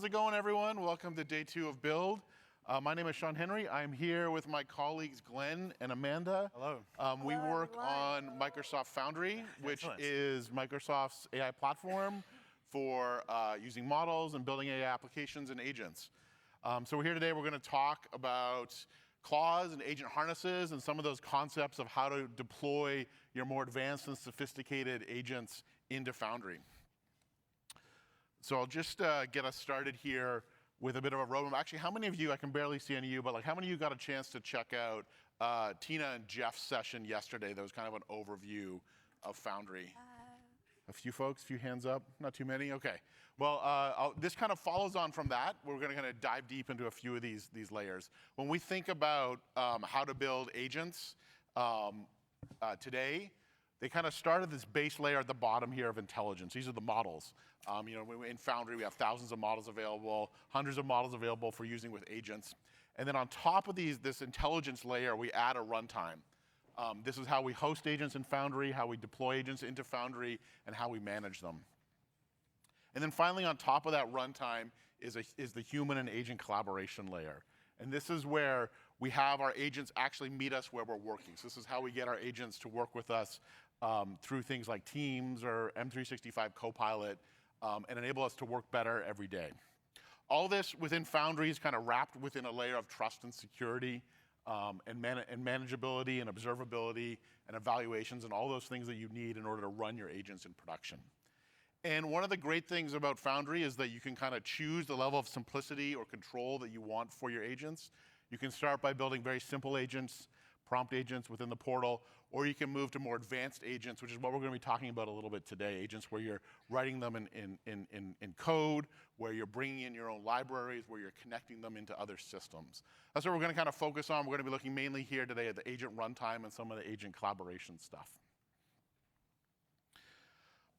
How's it going, everyone? Welcome to day 2 of Build. My name is Shawn Henry. I'm here with my colleagues Glenn and Amanda. Hello. We work on Microsoft Foundry, which is Microsoft's AI platform for using models and building AI applications and agents. So we're here today. We're going to talk about clause and agent harnesses and some of those concepts of how to deploy your more advanced and sophisticated agents into Foundry. So I'll just get us started here with a bit of a roadmap. Actually, how many of you, I can barely see any of you, but like how many of you got a chance to check out Tina and Jeff's session yesterday? That was kind of an overview of Foundry. A few folks, a few hands up, not too many? Okay. Well, this kind of follows on from that. We're going to dive deep into a few of these layers. When we think about how to build agents today, they kind of start at this base layer at the bottom here of intelligence. These are the models. In Foundry, we have thousands of models available, hundreds of models available for using with agents. And then on top of this intelligence layer, we add a runtime. This is how we host agents in Foundry, how we deploy agents into Foundry, and how we manage them. And then finally, on top of that runtime is the human and agent collaboration layer. And this is where we have our agents actually meet us where we're working. So this is how we get our agents to work with us through things like Teams or M365 Copilot and enable us to work better every day. All this within Foundry is kind of wrapped within a layer of trust and security and manageability and observability and evaluations and all those things that you need in order to run your agents in production. And one of the great things about Foundry is that you can kind of choose the level of simplicity or control that you want for your agents. You can start by building very simple agents, prompt agents within the portal, or you can move to more advanced agents, which is what we're going to be talking about a little bit today. Agents where you're writing them in code, where you're bringing in your own libraries, where you're connecting them into other systems. That's what we're going to kind of focus on. We're going to be looking mainly here today at the agent runtime and some of the agent collaboration stuff.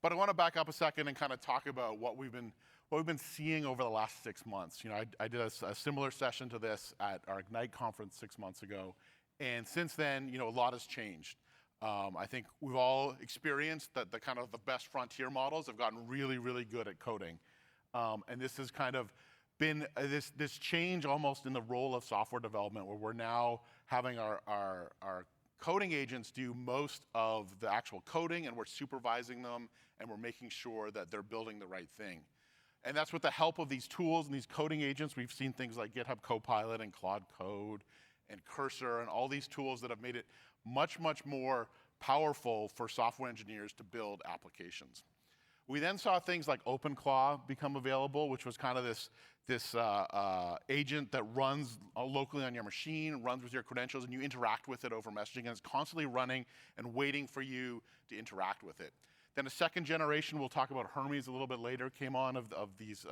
But I want to back up a second and kind of talk about what we've been seeing over the last 6 months. I did a similar session to this at our Ignite conference 6 months ago, and since then, a lot has changed. I think we've all experienced that the best frontier models have gotten really, really good at coding, and this has kind of been this change almost in the role of software development, where we're now having our coding agents do most of the actual coding, and we're supervising them, and we're making sure that they're building the right thing. And that's with the help of these tools and these coding agents. We've seen things like GitHub Copilot and Claude Code and Cursor and all these tools that have made it much, much more powerful for software engineers to build applications. We then saw things like 𝗦𝗲𝗀𝗀𝗀𝗀 become available, which was kind of this agent that runs locally on your machine, runs with your credentials, and you interact with it over messaging, and it's constantly running and waiting for you to interact with it. Then a second generation, we'll talk about Hermes a little bit later, came on of these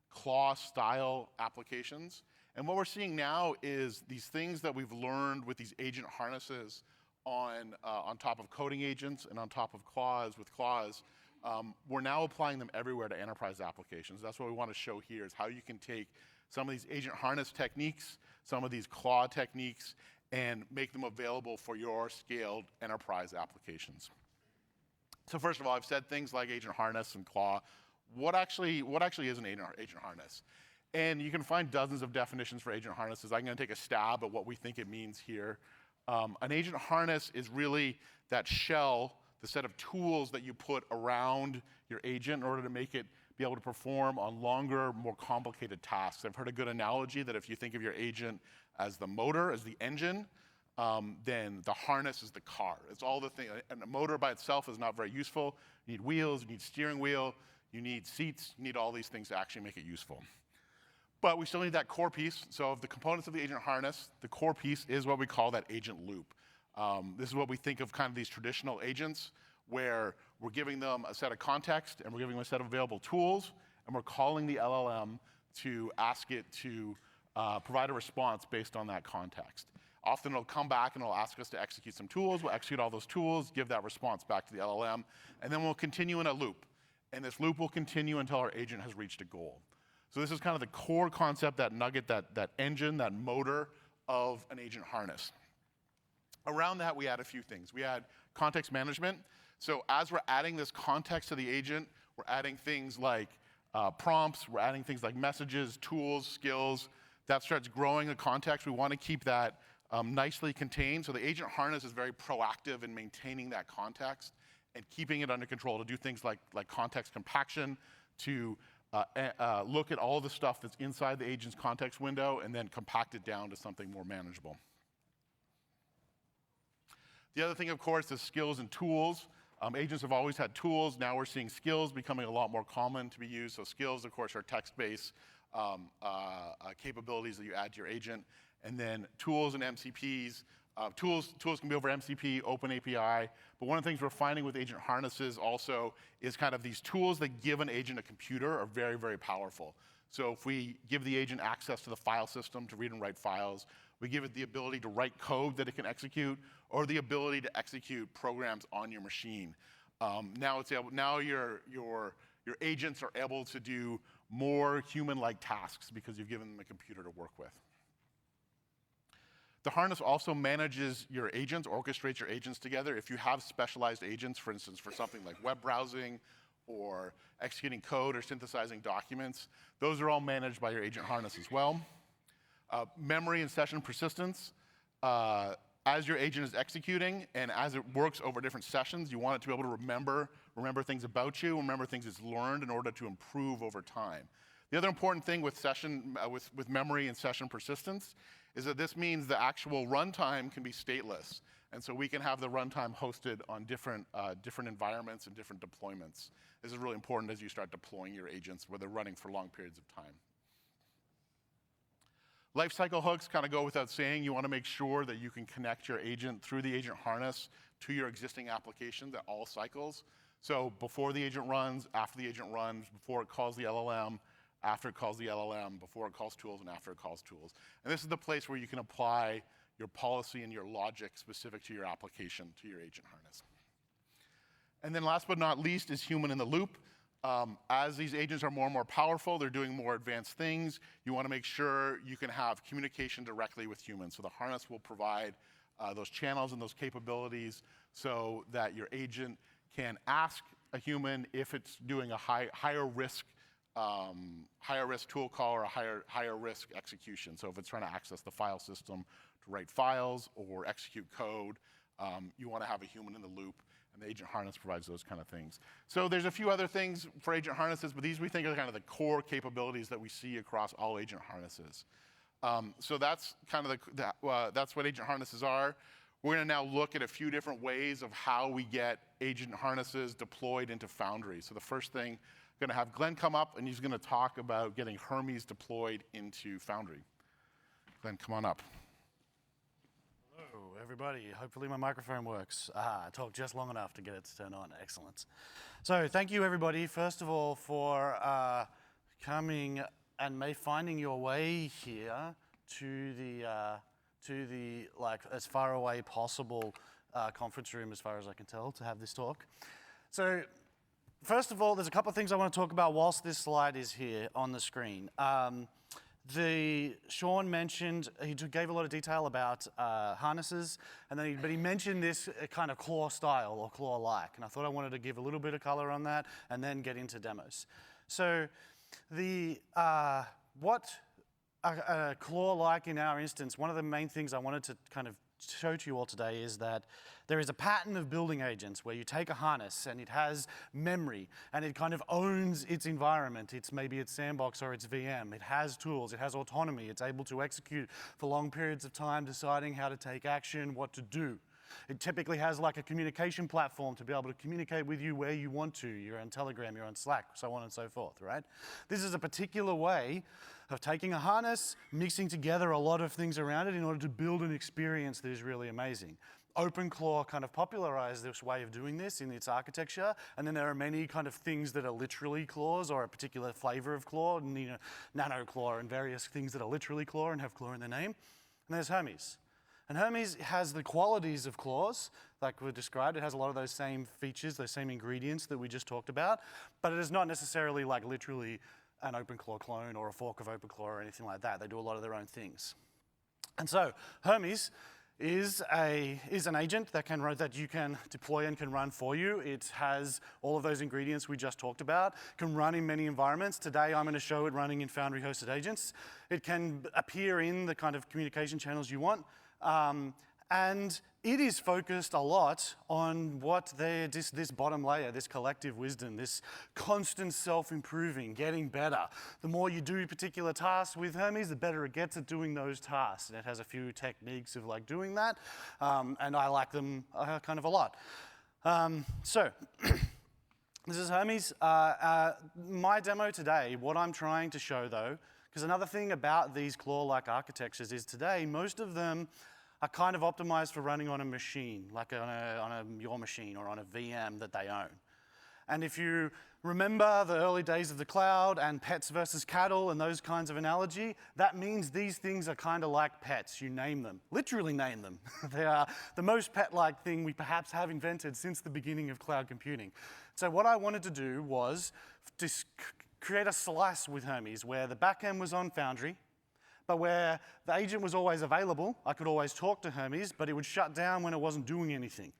claw-style applications. And what we're seeing now is these things that we've learned with these agent harnesses on top of coding agents and on top of claws with claws. We're now applying them everywhere to enterprise applications. That's what we want to show here, is how you can take some of these agent harness techniques, some of these claw techniques, and make them available for your scaled enterprise applications. So first of all, I've said things like agent harness and claw. What actually is an agent harness? And you can find dozens of definitions for agent harnesses. I'm going to take a stab at what we think it means here. An agent harness is really that shell, the set of tools that you put around your agent in order to make it be able to perform on longer, more complicated tasks. I've heard a good analogy that if you think of your agent as the motor, as the engine, then the harness is the car. It's all the thing. And a motor by itself is not very useful. You need wheels, you need steering wheel, you need seats, you need all these things to actually make it useful. But we still need that core piece. So of the components of the agent harness, the core piece is what we call that agent loop. This is what we think of kind of these traditional agents, where we're giving them a set of context and we're giving them a set of available tools, and we're calling the LLM to ask it to provide a response based on that context. Often it'll come back and it'll ask us to execute some tools. We'll execute all those tools, give that response back to the LLM, and then we'll continue in a loop. And this loop will continue until our agent has reached a goal. So this is kind of the core concept, that nugget, that engine, that motor of an agent harness. Around that, we add a few things. We add context management. So as we're adding this context to the agent, we're adding things like prompts. We're adding things like messages, tools, skills. That starts growing the context. We want to keep that nicely contained. So the agent harness is very proactive in maintaining that context and keeping it under control to do things like context compaction, to look at all the stuff that's inside the agent's context window and then compact it down to something more manageable. The other thing, of course, is skills and tools. Agents have always had tools. Now we're seeing skills becoming a lot more common to be used. So skills, of course, are text-based capabilities that you add to your agent. And then tools and MCPs. Tools can be over MCP, Open API. But one of the things we're finding with agent harnesses also is kind of these tools that give an agent a computer are very, very powerful. So if we give the agent access to the file system to read and write files, we give it the ability to write code that it can execute, or the ability to execute programs on your machine. Now your agents are able to do more human-like tasks because you've given them a computer to work with. The harness also manages your agents, orchestrates your agents together. If you have specialized agents, for instance, for something like web browsing or executing code or synthesizing documents, those are all managed by your agent harness as well. Memory and session persistence. As your agent is executing and as it works over different sessions, you want it to be able to remember things about you, remember things it's learned in order to improve over time. The other important thing with memory and session persistence is that this means the actual runtime can be stateless. And so we can have the runtime hosted on different environments and different deployments. This is really important as you start deploying your agents where they're running for long periods of time. Lifecycle hooks kind of go without saying. You want to make sure that you can connect your agent through the agent harness to your existing applications at all cycles. So before the agent runs, after the agent runs, before it calls the LLM, after it calls the LLM, before it calls tools, and after it calls tools. And this is the place where you can apply your policy and your logic specific to your application, to your agent harness. And then last but not least is human in the loop. As these agents are more and more powerful, they're doing more advanced things, you want to make sure you can have communication directly with humans. So the harness will provide those channels and those capabilities so that your agent can ask a human if it's doing a higher risk tool call or a higher risk execution. So if it's trying to access the file system to write files or execute code, you want to have a human in the loop, and the agent harness provides those kind of things. So there's a few other things for agent harnesses, but these we think are kind of the core capabilities that we see across all agent harnesses. So that's kind of that's what agent harnesses are. We're going to now look at a few different ways of how we get agent harnesses deployed into Foundry. So the first thing, I'm going to have Glenn come up, and he's going to talk about getting Hermes deployed into Foundry. Glenn, come on up. Hello, everybody. Hopefully my microphone works. I talked just long enough to get it to turn on. Excellent. So thank you, everybody, first of all, for coming and finding your way here to the like as far away possible conference room, as far as I can tell, to have this talk. So first of all, there's a couple of things I want to talk about whilst this slide is here on the screen. Shawn mentioned, he gave a lot of detail about harnesses, and then but he mentioned this kind of claw style or claw-like, and I thought I wanted to give a little bit of color on that and then get into demos. So what a claw-like in our instance, one of the main things I wanted to kind of show to you all today is that there is a pattern of building agents where you take a harness and it has memory and it kind of owns its environment. Maybe its sandbox or its VM. It has tools, it has autonomy, it's able to execute for long periods of time, deciding how to take action, what to do. It typically has like a communication platform to be able to communicate with you where you want to. You're on Telegram, you're on Slack, so on and so forth, right? This is a particular way of taking a harness, mixing together a lot of things around it in order to build an experience that is really amazing. OpenClaw kind of popularized this way of doing this in its architecture, and then there are many kind of things that are literally claws or a particular flavor of claw, nano claw and various things that are literally claw and have claw in their name. And there's Hermes. And Hermes has the qualities of claws, like we described. It has a lot of those same features, those same ingredients that we just talked about, but it is not necessarily like literally an OpenClaw clone or a fork of OpenClaw or anything like that. They do a lot of their own things. And so Hermes is an agent that you can deploy and can run for you. It has all of those ingredients we just talked about. Can run in many environments. Today I'm going to show it running in Foundry hosted agents. It can appear in the kind of communication channels you want. And it is focused a lot on what this bottom layer, this collective wisdom, this constant self-improving, getting better. The more you do particular tasks with Hermes, the better it gets at doing those tasks. And it has a few techniques of like doing that, and I like them kind of a lot. So this is Hermes. My demo today, what I'm trying to show though, because another thing about these claw-like architectures is today, most of them are kind of optimized for running on a machine, like on your machine or on a VM that they own. And if you remember the early days of the cloud and pets versus cattle and those kinds of analogy, that means these things are kind of like pets. You name them, literally name them. They are the most pet-like thing we perhaps have invented since the beginning of cloud computing. So what I wanted to do was create a slice with Hermes where the backend was on Foundry, but where the agent was always available. I could always talk to Hermes, but it would shut down when it wasn't doing anything.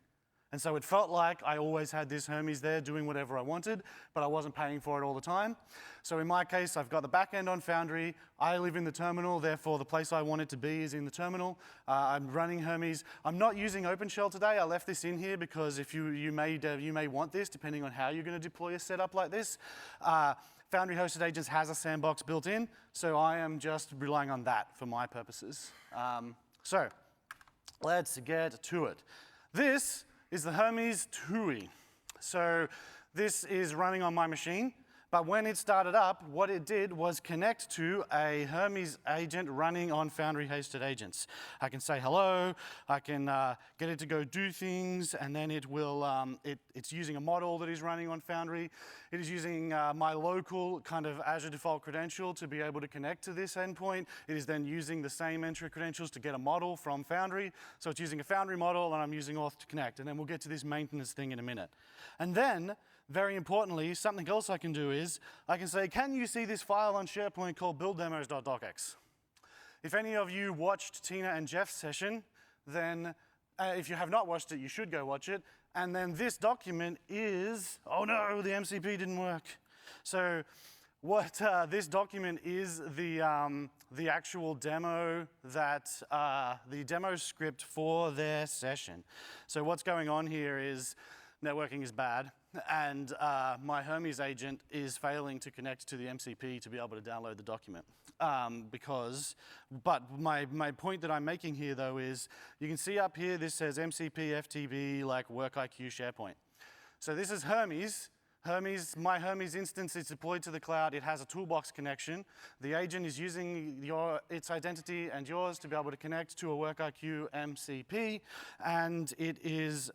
And so it felt like I always had this Hermes there doing whatever I wanted, but I wasn't paying for it all the time. So in my case, I've got the backend on Foundry. I live in the terminal, therefore the place I want it to be is in the terminal. I'm running Hermes. I'm not using OpenShell today. I left this in here because if you may want this, depending on how you're going to deploy a setup like this. Foundry hosted agents has a sandbox built in, so I am just relying on that for my purposes. So let's get to it. This is the Hermes 𝗬𝗲𝗀𝗃. So this is running on my machine, but when it started up, what it did was connect to a Hermes agent running on Foundry hosted agents. I can say hello, I can get it to go do things, and then it will, it's using a model that is running on Foundry. It is using my local kind of Azure default credential to be able to connect to this endpoint. It is then using the same entry credentials to get a model from Foundry. So it's using a Foundry model, and I'm using auth to connect. And then we'll get to this maintenance thing in a minute. And then, very importantly, something else I can do is, I can say, can you see this file on SharePoint called builddemos.docx? If any of you watched Tina and Jeff's session, then if you have not watched it, you should go watch it. And then this document is, oh no, the MCP didn't work. So what this document is the actual demo that, the demo script for their session. So what's going on here is networking is bad, and my Hermes agent is failing to connect to the MCP to be able to download the document. But my point that I'm making here though is, you can see up here this says MCP FTP like WorkIQ SharePoint. So this is Hermes. My Hermes instance is deployed to the cloud. It has a toolbox connection. The agent is using its identity and yours to be able to connect to a WorkIQ MCP, and it is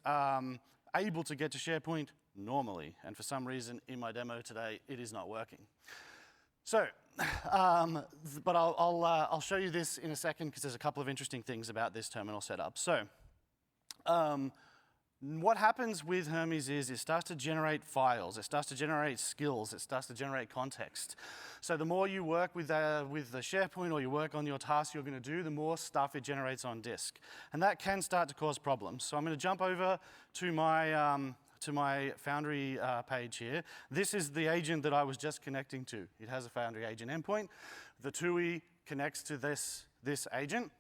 able to get to SharePoint normally. And for some reason, in my demo today, it is not working. So, but I'll show you this in a second because there's a couple of interesting things about this terminal setup. So, what happens with Hermes is it starts to generate files, it starts to generate skills, it starts to generate context. So the more you work with the SharePoint or you work on your tasks you're going to do, the more stuff it generates on disk. And that can start to cause problems. So I'm going to jump over to my Foundry page here. This is the agent that I was just connecting to. It has a Foundry agent endpoint. The 𝗬𝗲𝗀𝗃 connects to this agent.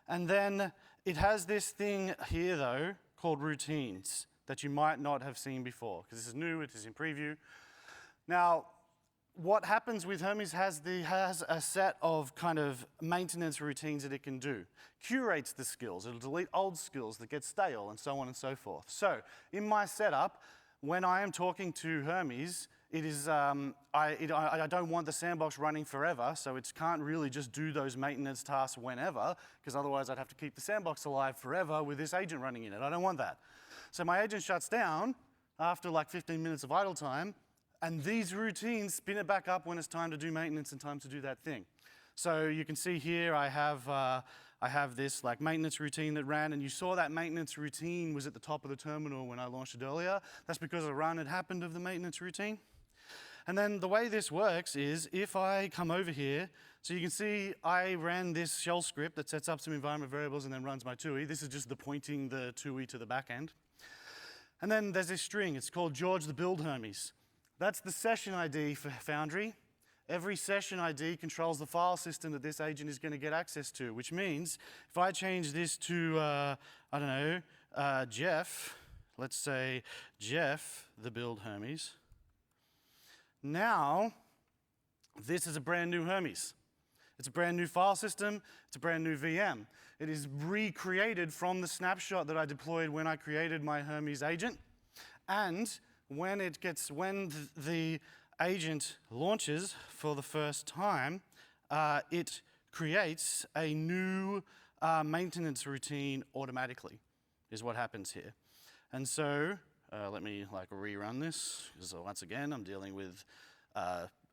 And then it has this thing here though, called routines that you might not have seen before, because this is new, it is in preview. Now, what happens with Hermes has a set of kind of maintenance routines that it can do. Curates the skills, it'll delete old skills that get stale, and so on and so forth. So, in my setup, when I am talking to Hermes, it is, I don't want the sandbox running forever, so it can't really just do those maintenance tasks whenever, because otherwise I'd have to keep the sandbox alive forever with this agent running in it. I don't want that. So my agent shuts down after like 15 minutes of idle time, and these routines spin it back up when it's time to do maintenance and time to do that thing. So you can see here I have this like maintenance routine that ran, and you saw that maintenance routine was at the top of the terminal when I launched it earlier. That's because a run had happened of the maintenance routine. And then the way this works is if I come over here, so you can see I ran this shell script that sets up some environment variables and then runs my 𝗬𝗲. This is just the pointing the 𝗬𝗲 to the back end. And then there's this string. It's called 𝗦𝗲𝗻𝗀𝗶𝗸𝗀𝗻𝗲. That's the session ID for Foundry. Every session ID controls the file system that this agent is going to get access to, which means if I change this to, I don't know, Jeff, let's say Jeff, the 𝗦𝗲𝗻𝗀𝗻𝗲s. Now, this is a brand new Hermes. It's a brand new file system. It's a brand new VM. It is recreated from the snapshot that I deployed when I created my Hermes agent. And when the agent launches for the first time, it creates a new maintenance routine automatically, is what happens here. And so let me rerun this. So once again, I'm dealing with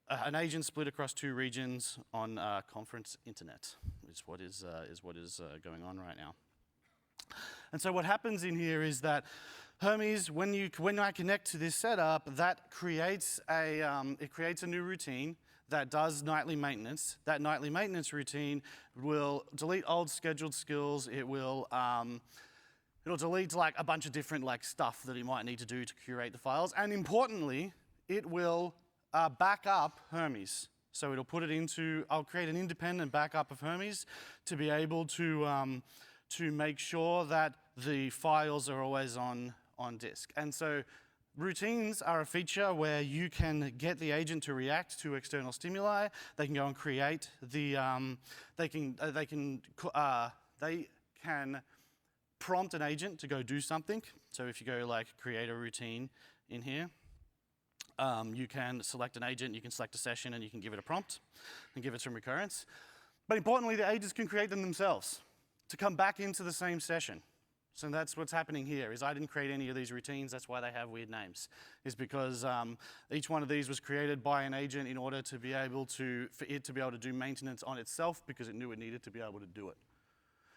an agent split across 2 regions on conference internet, is what is going on right now. And so what happens in here is that Hermes, when I connect to this setup, that creates a new routine that does nightly maintenance. That nightly maintenance routine will delete old scheduled skills. It'll delete a bunch of different stuff that you might need to do to curate the files. And importantly, it will back up Hermes. So it'll put it into, I'll create an independent backup of Hermes to be able to make sure that the files are always on disk. And so routines are a feature where you can get the agent to react to external stimuli. They can go and create the, they can prompt an agent to go do something. So if you go create a routine in here, you can select an agent, you can select a session, and you can give it a prompt and give it some recurrence. But importantly, the agents can create them themselves to come back into the same session. So that's what's happening here, is I didn't create any of these routines. That's why they have weird names, is because each one of these was created by an agent in order to be able to, for it to be able to do maintenance on itself because it knew it needed to be able to do it.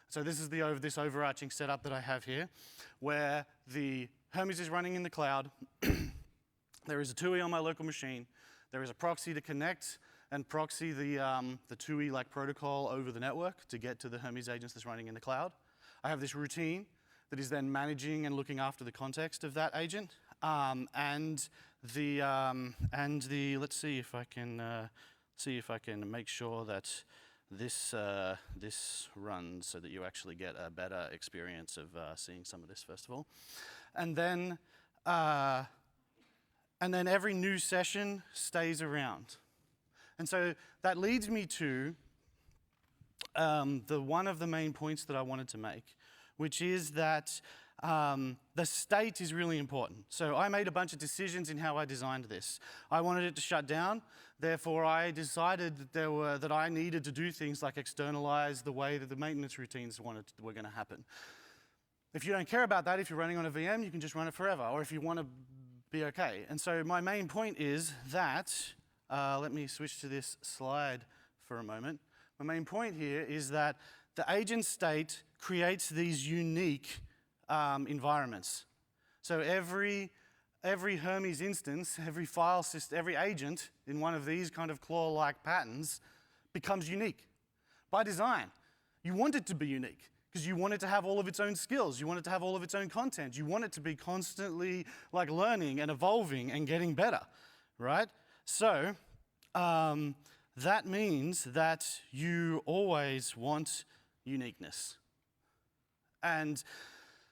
So this is this overarching setup that I have here, where the Hermes is running in the cloud. There is a 𝗬𝗲 on my local machine. There is a proxy to connect and proxy the 𝗬𝗲 protocol over the network to get to the Hermes agents that's running in the cloud. I have this routine that is then managing and looking after the context of that agent. Let's see if I can make sure that this runs so that you actually get a better experience of seeing some of this first of all. And then every new session stays around. And so that leads me to one of the main points that I wanted to make, which is that the state is really important. So I made a bunch of decisions in how I designed this. I wanted it to shut down. Therefore, I decided that I needed to do things like externalize the way that the maintenance routines were going to happen. If you don't care about that, if you're running on a VM, you can just run it forever, or if you want to be okay. And so my main point is that, let me switch to this slide for a moment. My main point here is that the agent state creates these unique environments. So every Hermes instance, every file system, every agent in one of these kind of claw-like patterns becomes unique by design. You want it to be unique because you want it to have all of its own skills. You want it to have all of its own content. You want it to be constantly learning and evolving and getting better, right? So that means that you always want uniqueness. And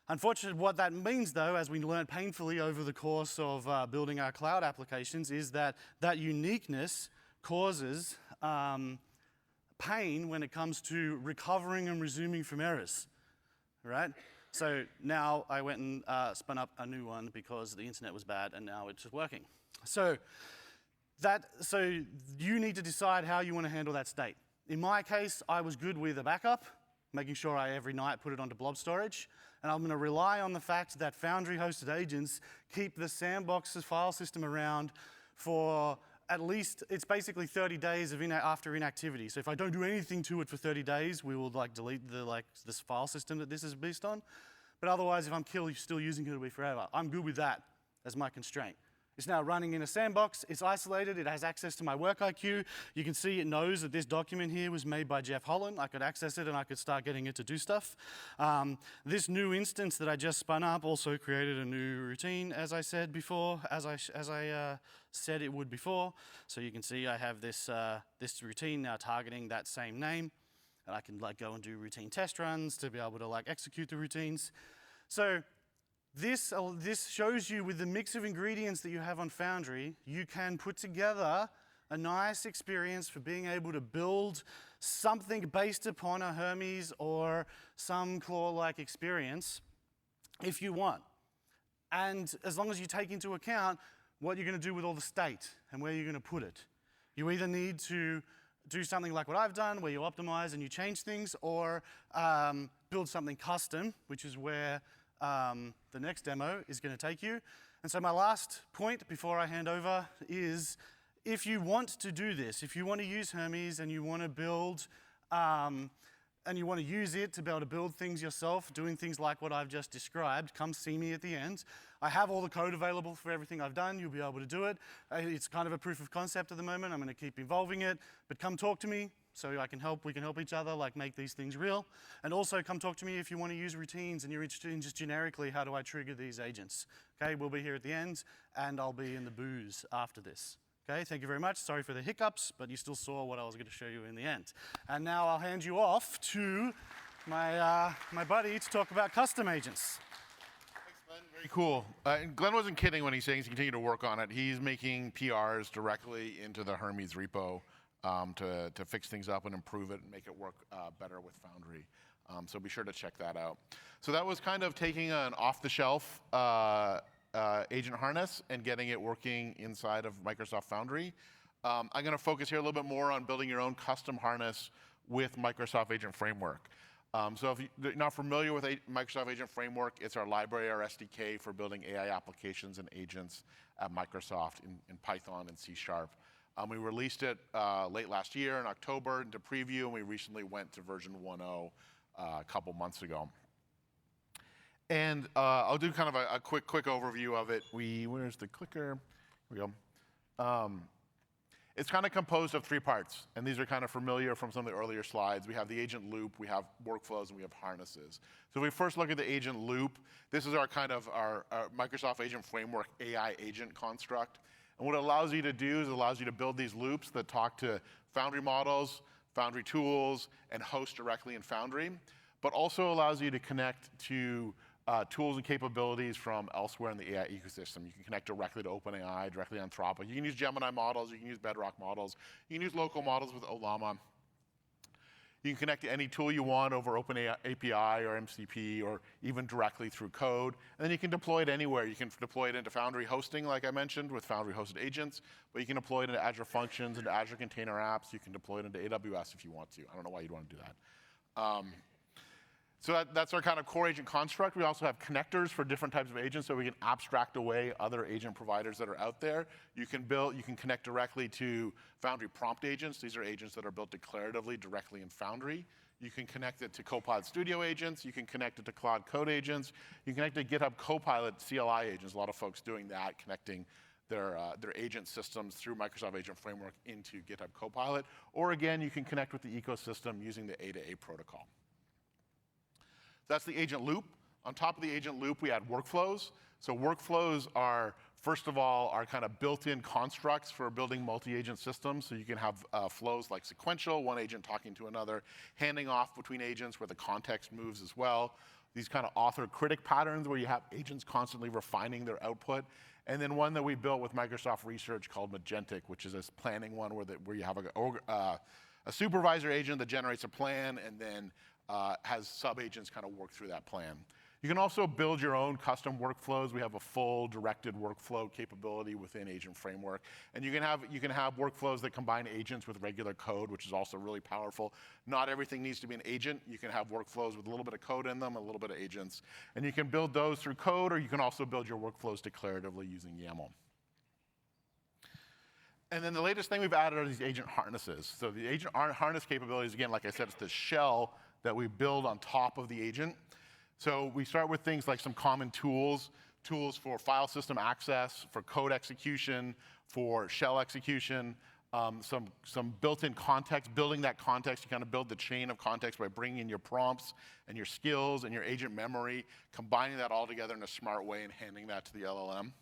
unfortunately, what that means, though, as we learned painfully over the course of building our cloud applications, is that uniqueness causes pain when it comes to recovering and resuming from errors, right? So now I went and spun up a new one because the internet was bad, and now it's just working. So you need to decide how you want to handle that state. In my case, I was good with a backup, making sure I every night put it onto blob storage. And I'm going to rely on the fact that Foundry-hosted agents keep the sandbox's file system around for at least, it's basically 30 days of after inactivity. So if I don't do anything to it for 30 days, we will delete this file system that this is based on. But otherwise, if I'm still using it, it'll be forever. I'm good with that as my constraint. It's now running in a sandbox. It's isolated. It has access to my work IQ. You can see it knows that this document here was made by Jeff Holland. I could access it and I could start getting it to do stuff. This new instance that I just spun up also created a new routine, as I said before, as I said it would before. So you can see I have this routine now targeting that same name, and I can go and do routine test runs to be able to execute the routines. So this shows you, with the mix of ingredients that you have on Foundry, you can put together a nice experience for being able to build something based upon a Hermes or some 𝗦𝗲𝗀𝗀𝗀𝗀like experience if you want. And as long as you take into account what you're going to do with all the state and where you're going to put it. You either need to do something like what I've done, where you optimize and you change things, or build something custom, which is where the next demo is going to take you. And so my last point before I hand over is, if you want to do this, if you want to use Hermes and you want to build, and you want to use it to be able to build things yourself, doing things like what I've just described, come see me at the end. I have all the code available for everything I've done. You'll be able to do it. It's kind of a proof of concept at the moment. I'm going to keep evolving it, but come talk to me. So we can help each other make these things real. And also come talk to me if you want to use routines and you're interested in just generically, how do I trigger these agents? Okay, we'll be here at the end, and I'll be in the booze after this. Okay, thank you very much. Sorry for the hiccups, but you still saw what I was going to show you in the end. And now I'll hand you off to my buddy to talk about custom agents. Thanks, Glenn. Very cool. And Glenn wasn't kidding when he's saying he's continuing to work on it. He's making PRs directly into the Hermes repo. To fix things up and improve it and make it work better with Foundry. So be sure to check that out. So that was kind of taking an off-the-shelf agent harness and getting it working inside of Microsoft Foundry. I'm going to focus here a little bit more on building your own custom harness with Microsoft Agent Framework. So if you're not familiar with Microsoft Agent Framework, it's our library, our SDK for building AI applications and agents at Microsoft in Python and C#. We released it late last year in October into preview, and we recently went to version 1.0 a couple months ago. And I'll do kind of a quick overview of it. Where's the clicker? Here we go. It's kind of composed of 3 parts, and these are kind of familiar from some of the earlier slides. We have the agent loop, we have workflows, and we have harnesses. So if we first look at the agent loop, this is our Microsoft Agent Framework AI agent construct. And what it allows you to do is it allows you to build these loops that talk to Foundry models, Foundry tools, and host directly in Foundry, but also allows you to connect to tools and capabilities from elsewhere in the AI ecosystem. You can connect directly to OpenAI, directly to Anthropic. You can use Gemini models, you can use Bedrock models, you can use local models with 𝗦𝗲𝗀𝗀𝗀. You can connect to any tool you want over OpenAI API or MCP, or even directly through code. And then you can deploy it anywhere. You can deploy it into Foundry hosting, like I mentioned, with Foundry hosted agents. But you can deploy it into Azure Functions, into Azure Container Apps. You can deploy it into AWS if you want to. I don't know why you'd want to do that. So that's our kind of core agent construct. We also have connectors for different types of agents, so we can abstract away other agent providers that are out there. You can connect directly to Foundry prompt agents. These are agents that are built declaratively directly in Foundry. You can connect it to Copilot Studio agents. You can connect it to Claude Code agents. You can connect it to GitHub Copilot CLI agents. A lot of folks doing that, connecting their agent systems through Microsoft Agent Framework into GitHub Copilot. Or again, you can connect with the ecosystem using the A2A protocol. That's the agent loop. On top of the agent loop, we add workflows. So workflows are, first of all, our kind of built-in constructs for building multi-agent systems. So you can have flows like sequential, one agent talking to another, handing off between agents where the context moves as well. These kind of author-critic patterns where you have agents constantly refining their output. And then one that we built with Microsoft Research called Magentic, which is a planning one where you have a supervisor agent that generates a plan and then has sub-agents kind of work through that plan. You can also build your own custom workflows. We have a full directed workflow capability within Agent Framework. And you can have workflows that combine agents with regular code, which is also really powerful. Not everything needs to be an agent. You can have workflows with a little bit of code in them, a little bit of agents. And you can build those through code, or you can also build your workflows declaratively using YAML. And then the latest thing we've added are these agent harnesses. So the agent harness capabilities, again, like I said, it's the shell that we build on top of the agent. So we start with things like some common tools tools for file system access, for code execution, for shell execution, some built-in context, building that context. You kind of build the chain of context by bringing in your prompts and your skills and your agent memory, combining that all together in a smart way and handing that to the LLM.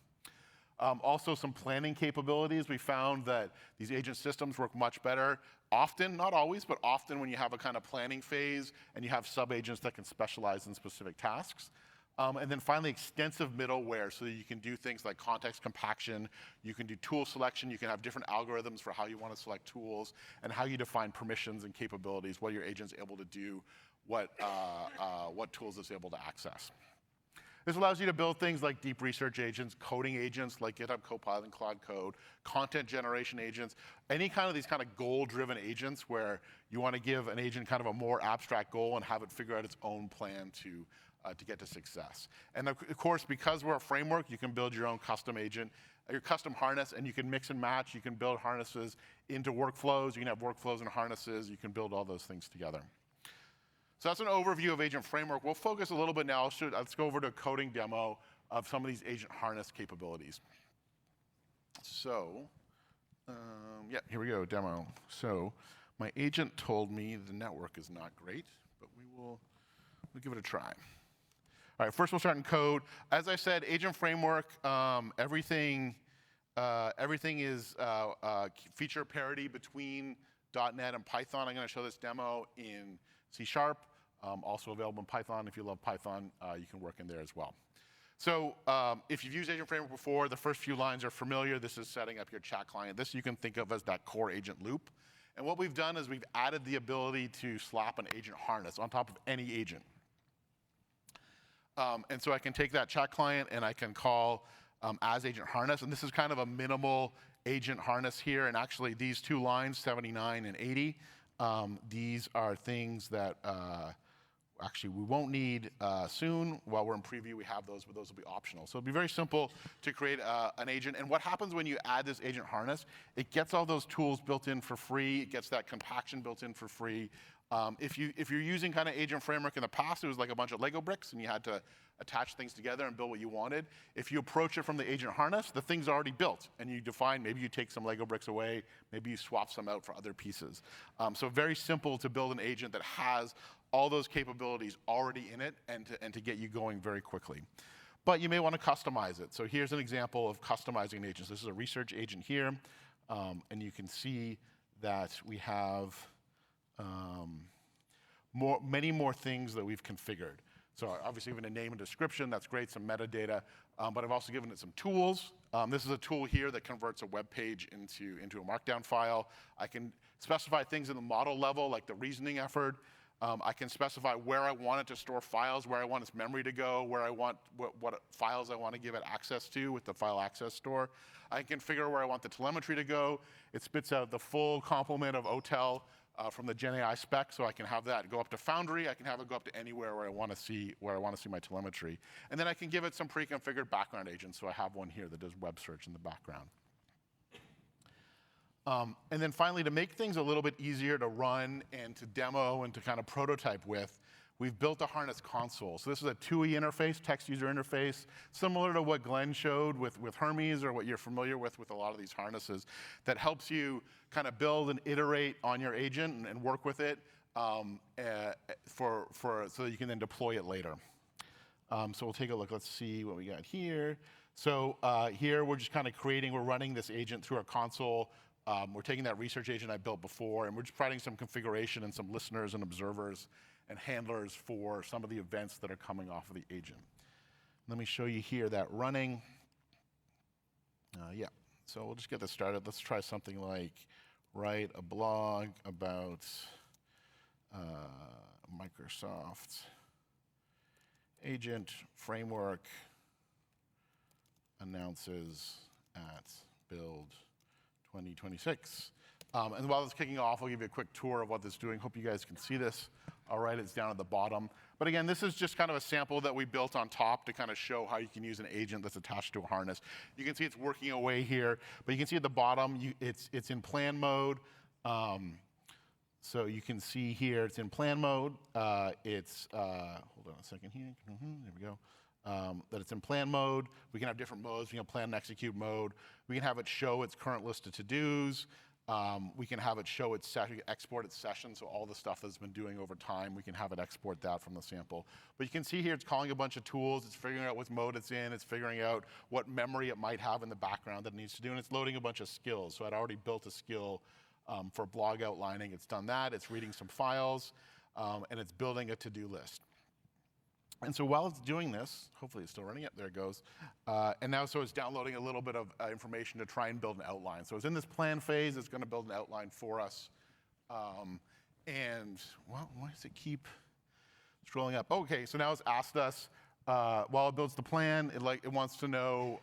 Also some planning capabilities. We found that these agent systems work much better often, not always, but often when you have a kind of planning phase and you have sub-agents that can specialize in specific tasks. And then finally, extensive middleware so that you can do things like context compaction, you can do tool selection, you can have different algorithms for how you want to select tools, and how you define permissions and capabilities, what your agent's able to do, what tools it's able to access. This allows you to build things like deep research agents, coding agents like GitHub Copilot and Claude Code, content generation agents, any kind of these kind of goal-driven agents where you want to give an agent kind of a more abstract goal and have it figure out its own plan to get to success. And of course, because we're a framework, you can build your own custom agent, your custom harness, and you can mix and match. You can build harnesses into workflows. You can have workflows and harnesses. You can build all those things together. So that's an overview of Agent Framework. We'll focus a little bit now. Let's go over to a coding demo of some of these agent harness capabilities. So, yeah, here we go, demo. So my agent told me the network is not great, but we'll give it a try. All right, first we'll start in code. As I said, Agent Framework, everything is feature parity between .NET and Python. I'm going to show this demo in C#, also available in Python. If you love Python, you can work in there as well. So if you've used Agent Framework before, the first few lines are familiar. This is setting up your chat client. This you can think of as that core agent loop. And what we've done is we've added the ability to slap an agent harness on top of any agent. And so I can take that chat client and I can call as agent harness. And this is kind of a minimal agent harness here. And actually, these two lines, 79 and 80, these are things that actually we won't need soon. While we're in preview, we have those, but those will be optional. So it'll be very simple to create an agent. And what happens when you add this agent harness, it gets all those tools built in for free. It gets that compaction built in for free. If you're using kind of Agent Framework in the past, it was like a bunch of Lego bricks, and you had to attach things together and build what you wanted. If you approach it from the agent harness, the thing's already built, and you define, maybe you take some Lego bricks away, maybe you swap some out for other pieces. So very simple to build an agent that has all those capabilities already in it and to get you going very quickly. But you may want to customize it. So here's an example of customizing agents. This is a research agent here, and you can see that we have many more things that we've configured. So obviously even a name and description, that's great, some metadata, but I've also given it some tools. This is a tool here that converts a web page into a markdown file. I can specify things in the model level, like the reasoning effort. I can specify where I want it to store files, where I want its memory to go, where I want what files I want to give it access to with the file access store. I can configure where I want the telemetry to go. It spits out the full complement of 𝗦𝗲𝗀𝗀 from the GenAI spec, so I can have that go up to Foundry. I can have it go up to anywhere where I want to see my telemetry, and then I can give it some pre-configured background agents. So I have one here that does web search in the background. And then finally, to make things a little bit easier to run and to demo and to kind of prototype with, we've built a harness console. So this is a TUI interface, text user interface, similar to what Glenn showed with Hermes or what you're familiar with a lot of these harnesses, that helps you kind of build and iterate on your agent and work with it so that you can then deploy it later. So we'll take a look. Let's see what we got here. So here we're just kind of we're running this agent through our console. We're taking that research agent I built before, and we're just providing some configuration and some listeners and observers and handlers for some of the events that are coming off of the agent. Let me show you here that running. Yeah, so we'll just get this started. Let's try something like write a blog about Microsoft Agent Framework announces at Build 2026. And while it's kicking off, I'll give you a quick tour of what this is doing. Hope you guys can see this. All right, it's down at the bottom. But again, this is just kind of a sample that we built on top to kind of show how you can use an agent that's attached to a harness. You can see it's working away here, but you can see at the bottom, it's in plan mode. So you can see here, it's in plan mode. Hold on a second here. There we go. that it's in plan mode. We can have different modes. We can have plan and execute mode. We can have it show its current list of to-dos. We can have it show its session, export its session, so all the stuff that it's been doing over time, we can have it export that from the sample. But you can see here it's calling a bunch of tools, it's figuring out what mode it's in, it's figuring out what memory it might have in the background that it needs to do, and it's loading a bunch of skills. So I'd already built a skill for blog outlining. It's done that, it's reading some files, and it's building a to-do list. And so while it's doing this, hopefully it's still running it, there it goes. And now so it's downloading a little bit of information to try and build an outline. So it's in this plan phase, it's gonna build an outline for us. And well, why does it keep scrolling up? Okay, so now it's asked us, while it builds the plan, it wants to know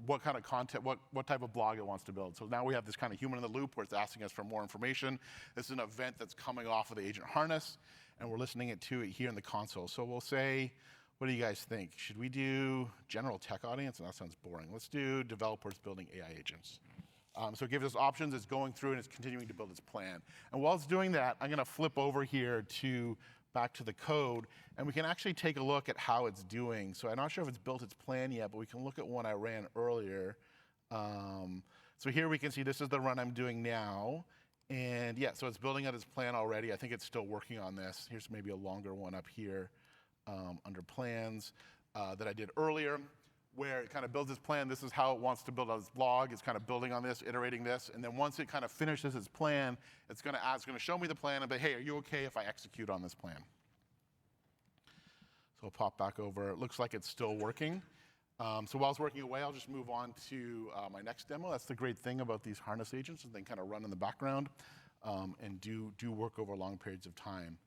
what kind of content, what type of blog it wants to build. So now we have this kind of human in the loop where it's asking us for more information. This is an event that's coming off of the agent harness, and we're listening to it here in the console. So we'll say, what do you guys think? Should we do general tech audience? And that sounds boring. Let's do developers building AI agents. So it gives us options, it's going through and it's continuing to build its plan. And while it's doing that, I'm gonna flip over here back to the code, and we can actually take a look at how it's doing. So I'm not sure if it's built its plan yet, but we can look at one I ran earlier. So here we can see this is the run I'm doing now. And yeah, so it's building out its plan already. I think it's still working on this. Here's maybe a longer one up here under plans that I did earlier, where it kind of builds its plan. This is how it wants to build out its blog. It's kind of building on this, iterating this. And then once it kind of finishes its plan, it's gonna show me the plan and be, hey, are you okay if I execute on this plan? So I'll pop back over. It looks like it's still working. So while it's working away, I'll just move on to my next demo. That's the great thing about these harness agents, is they kind of run in the background and do work over long periods of time.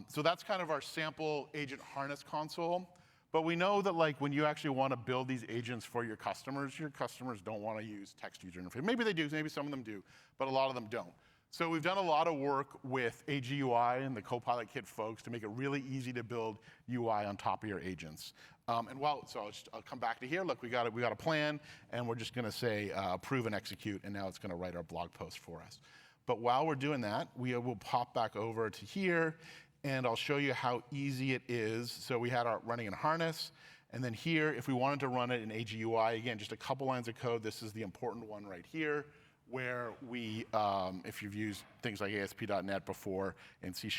So that's kind of our sample agent harness console. But we know that when you actually want to build these agents for your customers don't want to use text user interface. Maybe they do, maybe some of them do, but a lot of them don't. So we've done a lot of work with AGUI and the Copilot Kit folks to make it really easy to build UI on top of your agents. So I'll come back to here. Look, we got a plan, and we're just gonna say approve and execute, and now it's gonna write our blog post for us. But while we're doing that, we will pop back over to here, and I'll show you how easy it is. So we had our running in harness, and then here, if we wanted to run it in AGUI, again, just a couple lines of code. This is the important one right here, where we, if you've used things like ASP.NET before in C#,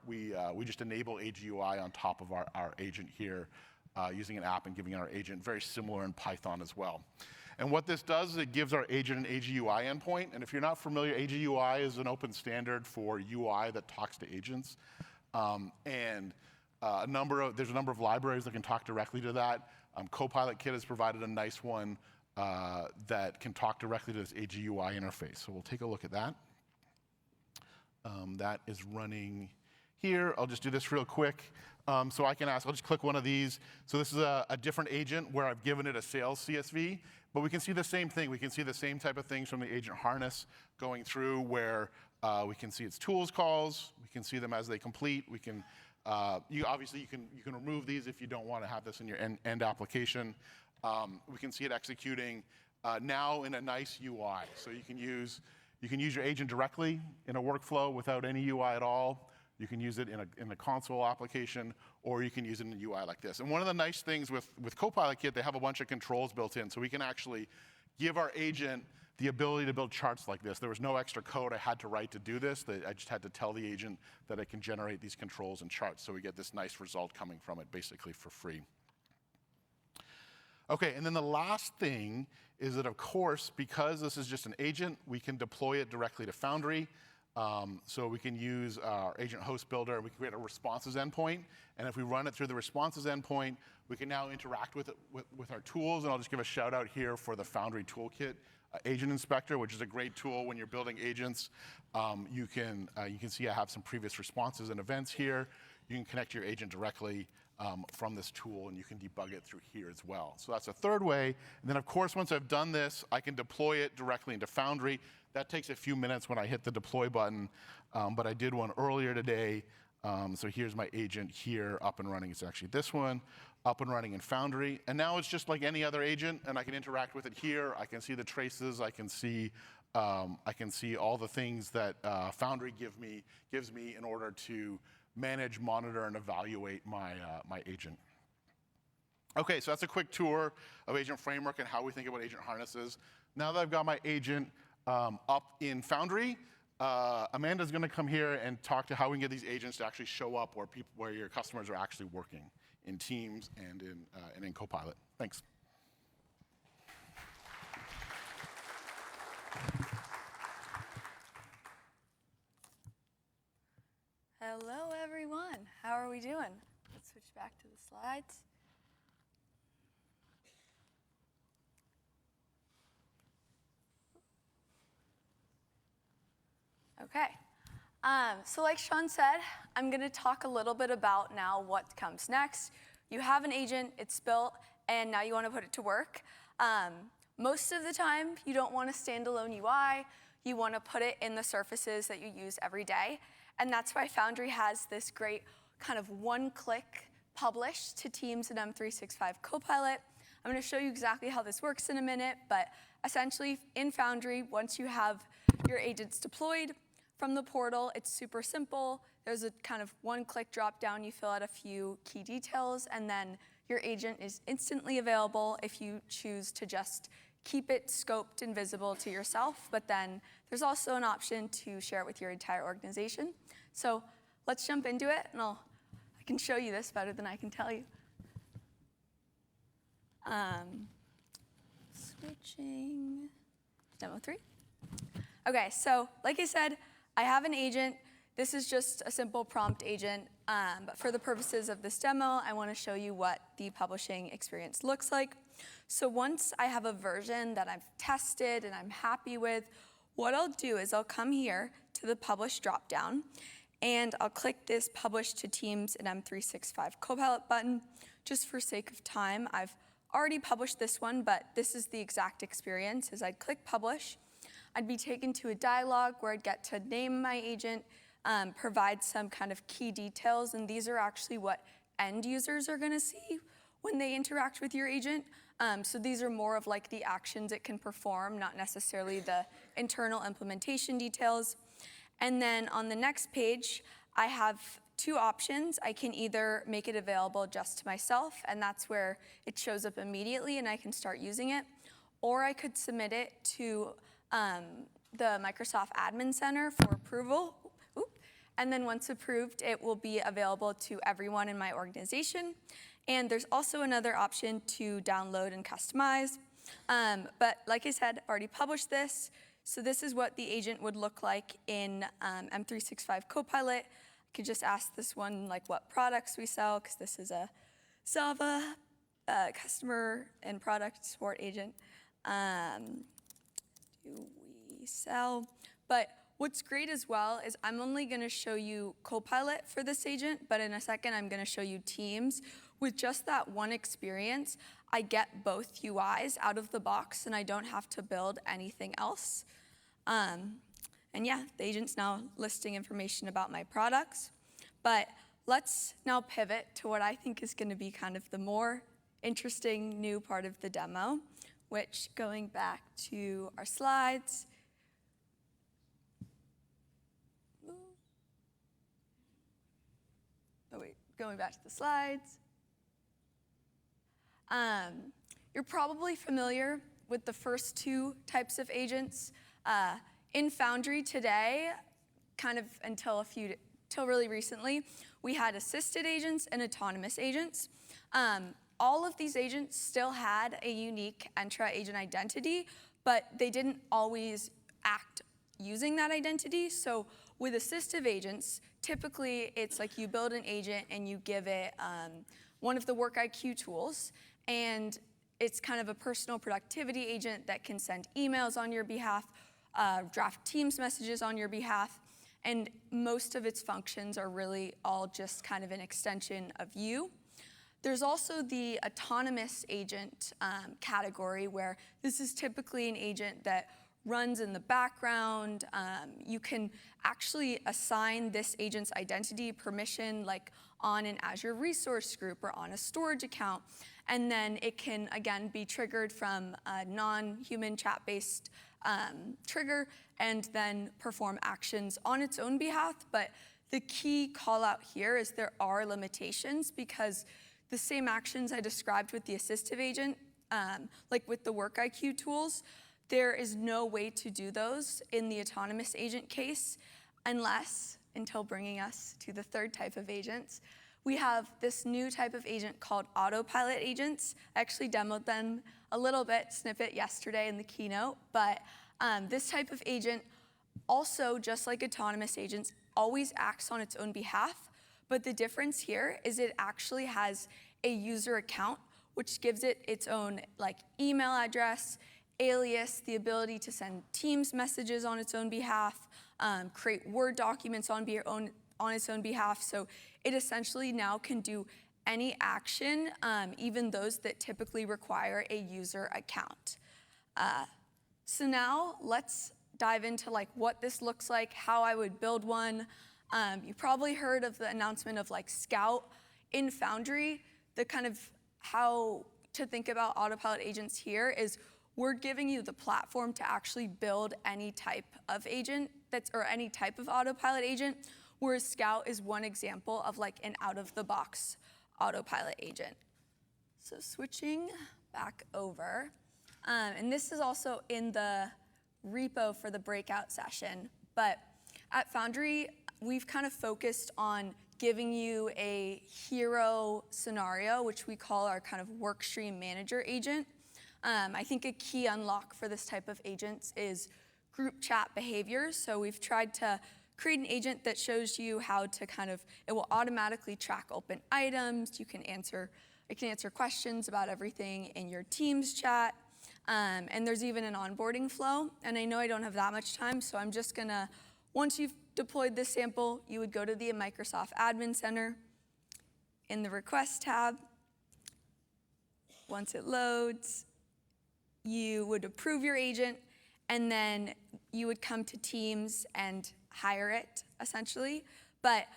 we just enable AGUI on top of our agent here, using an app and giving our agent, very similar in Python as well. And what this does is it gives our agent an AGUI endpoint. And if you're not familiar, AGUI is an open standard for UI that talks to agents. There's a number of libraries that can talk directly to that. Copilot Kit has provided a nice one that can talk directly to this AGUI interface. So we'll take a look at that. That is running here. I'll just do this real quick. So I can ask, I'll just click one of these. So this is a different agent where I've given it a sales CSV, but we can see the same thing. We can see the same type of things from the agent harness going through, where we can see its tools calls. We can see them as they complete. We can, obviously you can remove these if you don't want to have this in your end application. We can see it executing now in a nice UI. So you can use your agent directly in a workflow without any UI at all. You can use it in a console application, or you can use it in a UI like this. And one of the nice things with Copilot Kit, they have a bunch of controls built in, so we can actually give our agent the ability to build charts like this. There was no extra code I had to write to do this. I just had to tell the agent that it can generate these controls and charts, so we get this nice result coming from it basically for free. Okay, and then the last thing is that, of course, because this is just an agent, we can deploy it directly to Foundry. So we can use our agent host builder, and we can create a responses endpoint. And if we run it through the responses endpoint, we can now interact with it with our tools. And I'll just give a shout out here for the Foundry Toolkit Agent Inspector, which is a great tool when you're building agents. You can see I have some previous responses and events here. You can connect your agent directly from this tool, and you can debug it through here as well. So that's a third way. And then, of course, once I've done this, I can deploy it directly into Foundry. That takes a few minutes when I hit the deploy button, but I did one earlier today. So here's my agent here up and running. It's actually this one, up and running in Foundry. And now it's just like any other agent, and I can interact with it here. I can see the traces. I can see all the things that Foundry gives me in order to manage, monitor, and evaluate my agent. Okay, so that's a quick tour of Agent Framework and how we think about agent harnesses. Now that I've got my agent up in Foundry, Amanda's going to come here and talk to how we can get these agents to actually show up where your customers are actually working in Teams and in Copilot. Thanks. Hello, everyone. How are we doing? Let's switch back to the slides. Okay. So like Shawn said, I'm going to talk a little bit about now what comes next. You have an agent, it's built, and now you want to put it to work. Most of the time, you don't want a standalone UI. You want to put it in the surfaces that you use every day. And that's why Foundry has this great kind of one-click publish to Teams and 𝗦𝗽𝗲𝗸𝗁𝗀 Copilot. I'm going to show you exactly how this works in a minute, but essentially in Foundry, once you have your agents deployed from the portal, it's super simple. There's a kind of one-click drop-down. You fill out a few key details, and then your agent is instantly available if you choose to just keep it scoped and visible to yourself, but then there's also an option to share it with your entire organization. So let's jump into it, and I can show you this better than I can tell you. Switching, demo 3. Okay, so like I said, I have an agent. This is just a simple prompt agent, but for the purposes of this demo, I want to show you what the publishing experience looks like. So once I have a version that I've tested and I'm happy with, what I'll do is I'll come here to the Publish dropdown, and I'll click this Publish to Teams and 𝗦𝗽𝗲𝗂𝗃 Copilot button. Just for sake of time, I've already published this one, but this is the exact experience. As I'd click Publish, I'd be taken to a dialog where I'd get to name my agent, provide some kind of key details, and these are actually what end users are going to see when they interact with your agent. So these are more of like the actions it can perform, not necessarily the internal implementation details. And then on the next page, I have two options. I can either make it available just to myself, and that's where it shows up immediately and I can start using it, or I could submit it to the Microsoft Admin Center for approval. And then once approved, it will be available to everyone in my organization. And there's also another option to download and customize. But like I said, already published this. So this is what the agent would look like in 𝗦𝗽𝗲𝗂𝗃 Copilot. I could just ask this one like what products we sell, because this is a Java customer and product support agent. Do we sell? But what's great as well is I'm only going to show you Copilot for this agent, but in a second I'm going to show you Teams. With just that one experience, I get both UIs out of the box, and I don't have to build anything else. And yeah, the agent's now listing information about my products. But let's now pivot to what I think is going to be kind of the more interesting new part of the demo, which, going back to our slides, going back to the slides. You're probably familiar with the first two types of agents. In Foundry today, kind of until really recently, we had assisted agents and autonomous agents. All of these agents still had a unique Entra agent identity, but they didn't always act using that identity. So with assistive agents, typically it's like you build an agent and you give it one of the WorkIQ tools, and it's kind of a personal productivity agent that can send emails on your behalf, draft Teams messages on your behalf, and most of its functions are really all just kind of an extension of you. There's also the autonomous agent category, where this is typically an agent that runs in the background. You can actually assign this agent's identity permission like on an Azure resource group or on a storage account, and then it can, again, be triggered from a non-human chat-based trigger and then perform actions on its own behalf. But the key call out here is there are limitations, because the same actions I described with the assistive agent, like with the work IQ tools, there is no way to do those in the autonomous agent case until bringing us to the third type of agents. We have this new type of agent called Autopilot agents. I actually demoed them a little bit, snippet yesterday in the keynote, but this type of agent also, just like autonomous agents, always acts on its own behalf, but the difference here is it actually has a user account, which gives it its own email address, alias, the ability to send Teams messages on its own behalf, create Word documents on its own behalf. So it essentially now can do any action, even those that typically require a user account. So now let's dive into what this looks like, how I would build one. You probably heard of the announcement of Scout in Foundry. The kind of how to think about Autopilot agents here is we're giving you the platform to actually build any type of agent or any type of Autopilot agent, whereas Scout is one example of an out-of-the-box Autopilot agent. So switching back over, and this is also in the repo for the breakout session, but at Foundry, we've kind of focused on giving you a hero scenario, which we call our kind of workstream manager agent. I think a key unlock for this type of agents is group chat behaviors. So we've tried to create an agent that shows you how to it will automatically track open items. It can answer questions about everything in your Teams chat. And there's even an onboarding flow. And I know I don't have that much time, so I'm just gonna, once you've deployed this sample, you would go to the Microsoft Admin Center in the Request tab. Once it loads, you would approve your agent, and then you would come to Teams and hire it, essentially. But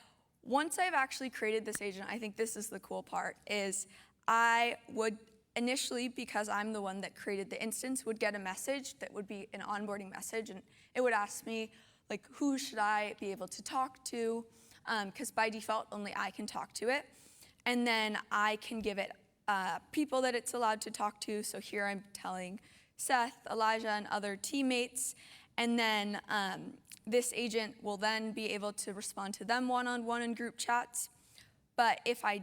once I've actually created this agent, I think this is the cool part, is I would initially, because I'm the one that created the instance, would get a message that would be an onboarding message, and it would ask me, who should I be able to talk to? Because by default, only I can talk to it. And then I can give it people that it's allowed to talk to. So here I'm telling Seth, Elijah, and other teammates. And then this agent will then be able to respond to them one-on-one in group chats. But if I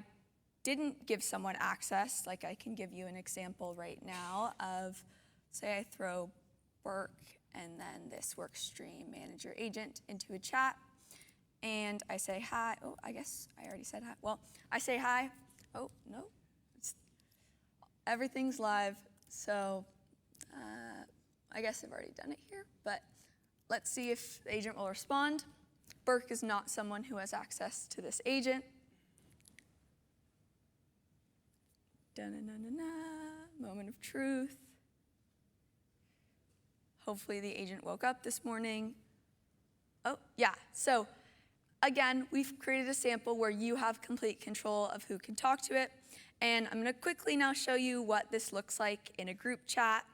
didn't give someone access, I can give you an example right now of, say I throw Burke and then this workstream manager agent into a chat, and I say hi. Oh, I guess I already said hi. Well, I say hi. Oh, no. Everything's live, so I guess I've already done it here, but let's see if the agent will respond. Burke is not someone who has access to this agent. Da-na-na-na-na, moment of truth. Hopefully the agent woke up this morning. Oh, yeah, so again, we've created a sample where you have complete control of who can talk to it. And I'm gonna quickly now show you what this looks like in a group chat.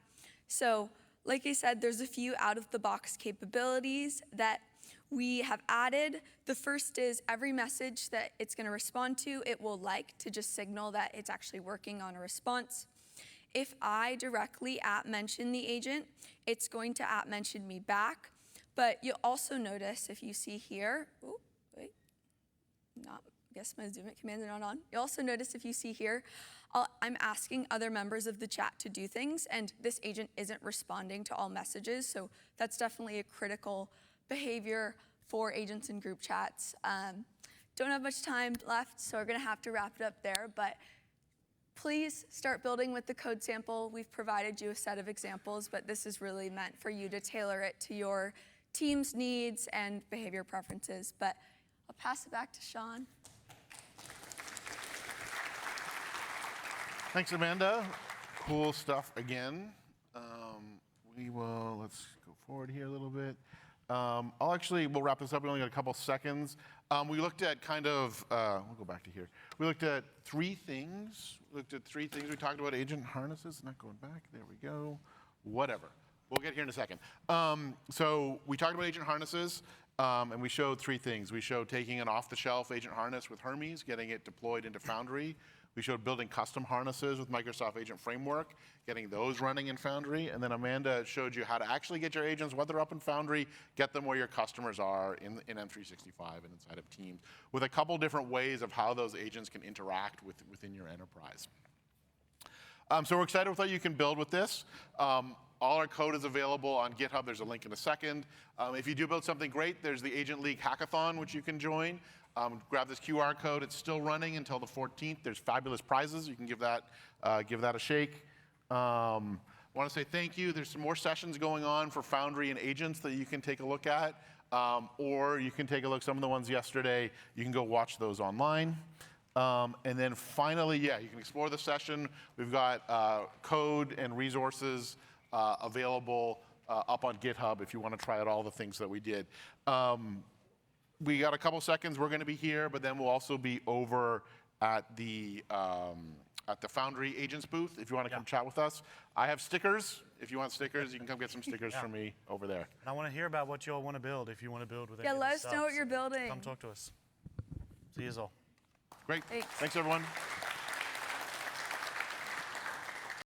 So, like I said, there's a few out-of-the-box capabilities that we have added. The first is every message that it's gonna respond to, it will to just signal that it's actually working on a response. If I directly @mention the agent, it's going to @mention me back. But you'll also notice if you see here, oh, wait, I guess my Zoom it commands are not on. You'll also notice if you see here, I'm asking other members of the chat to do things, and this agent isn't responding to all messages, so that's definitely a critical behavior for agents in group chats. Don't have much time left, so we're gonna have to wrap it up there, but please start building with the code sample. We've provided you a set of examples, but this is really meant for you to tailor it to your team's needs and behavior preferences. But I'll pass it back to Shawn. Thanks, Amanda. Cool stuff again. Let's go forward here a little bit. We'll wrap this up. We only got a couple seconds. We looked at we'll go back to here. We looked at three things. We talked about agent harnesses. Not going back. There we go. Whatever. We'll get here in a second. So we talked about agent harnesses. And we showed 3 things. We showed taking an off-the-shelf agent harness with Hermes, getting it deployed into Foundry. We showed building custom harnesses with Microsoft Agent Framework, getting those running in Foundry. And then Amanda showed you how to actually get your agents, whether they're up in Foundry, get them where your customers are in M365 and inside of Teams, with a couple different ways of how those agents can interact within your enterprise. So we're excited with what you can build with this. All our code is available on GitHub. There's a link in a second. If you do build something great, there's the Agent League Hackathon, which you can join. Grab this QR code. It's still running until the 14th. There's fabulous prizes. You can give that a shake. I want to say thank you. There's some more sessions going on for Foundry and agents that you can take a look at. Or you can take a look. Some of the ones yesterday, you can go watch those online. And then finally, yeah, you can explore the session. We've got code and resources available up on GitHub if you want to try out all the things that we did. We got a couple seconds. We're going to be here, but then we'll also be over at the Foundry Agents booth if you want to come chat with us. I have stickers. If you want stickers, you can come get some stickers from me over there. And I want to hear about what you all want to build if you want to build with Yeah, any of let this us know what stuff. you're building. Come talk to us. See you all. Great. Thanks everyone.